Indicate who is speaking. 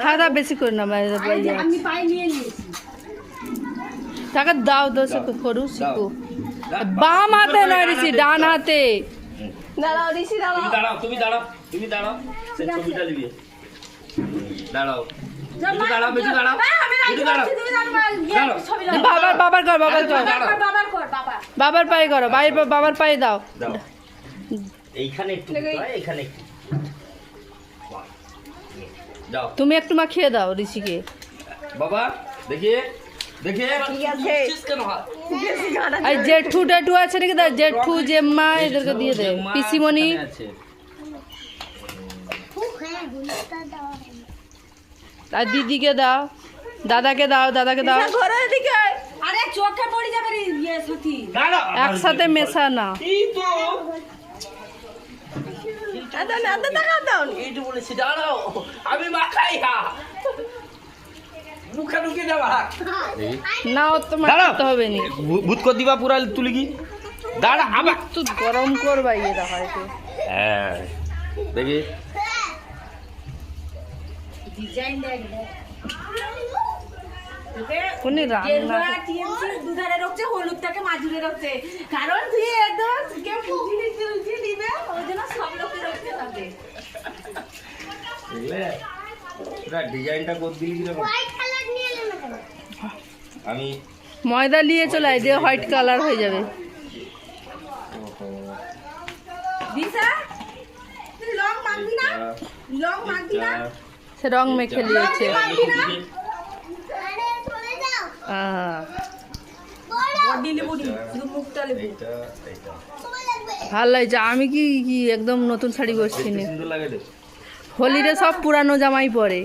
Speaker 1: খাওয়া দাওয়া বেশি করে না
Speaker 2: আমি পাই নিয়ে নিয়েছি।
Speaker 1: টাকা দাও দোষে করু শিখো বাম হাতে নয় ঋষি ডান হাতে
Speaker 2: দাঁড়াও ঋষি দাঁড়াও।
Speaker 3: তুমি দাঁড়াও সে ছবিটা নিবি দাঁড়াও একটু দাঁড়াও বেশি দাঁড়াও একটু দাঁড়াও
Speaker 1: বাবার কর বাবার পায়ে করো বাবার পায়ে দাও
Speaker 3: দাও এইখানে একটু এইখানে একটু দাও
Speaker 1: তুমি একটু মাখিয়ে দাও ঋষিকে
Speaker 3: বাবা দেখিয়ে
Speaker 1: আর জেঠু টেঠু আছে নাকি দাও জেঠু জেম্মা এদেরকে দিয়ে দে পিসিমণি আর দিদিকে দাও দাদাকে দাও
Speaker 2: আরে চোখে পড়ে যাবে রে ইয়ে সত্যি।
Speaker 1: একসাথে মেশা না
Speaker 3: এইটু বলেছি দাঁড়াও আমি মাখাই মুখে ঢুকে যাবা
Speaker 1: না ও তো মাখতে হবে নি
Speaker 3: ভূত কর দিবা পুরা তুলি কি দাঁড়া আবার
Speaker 1: তো গরম করবা এটা হয়তো
Speaker 3: হ্যাঁ দেখি
Speaker 2: ডিজাইন দেখ
Speaker 1: কোনি রান্না
Speaker 2: দুধারে রাখছে হলুদটাকে মাঝুরে রাখছে কারণ তুই একদম কেউ ফুজি দিবে ওই জন্য সব লোকে রাখতে থাকে।
Speaker 3: বুঝলে পুরা ডিজাইনটা কর দিলি কি
Speaker 4: হোয়াইট কালার নিয়ে এলে না কেন?
Speaker 3: আমি
Speaker 1: ময়দা নিয়ে চলে আয় দিয়ে হোয়াইট কালার হয়ে যাবে
Speaker 2: দিশা তুই লং মাখবি না
Speaker 1: সে রং মেখে নিয়েছে
Speaker 4: আরে চলে যাও।
Speaker 2: বডি লেবু শুধু মুখটা লেবু
Speaker 4: সময় লাগবে।
Speaker 1: ভালো লাগছে আমি কি একদম নতুন শাড়ি পরছি না
Speaker 3: সুন্দর লাগে রে
Speaker 1: হোলিরে সব পুরানো জামাই পরে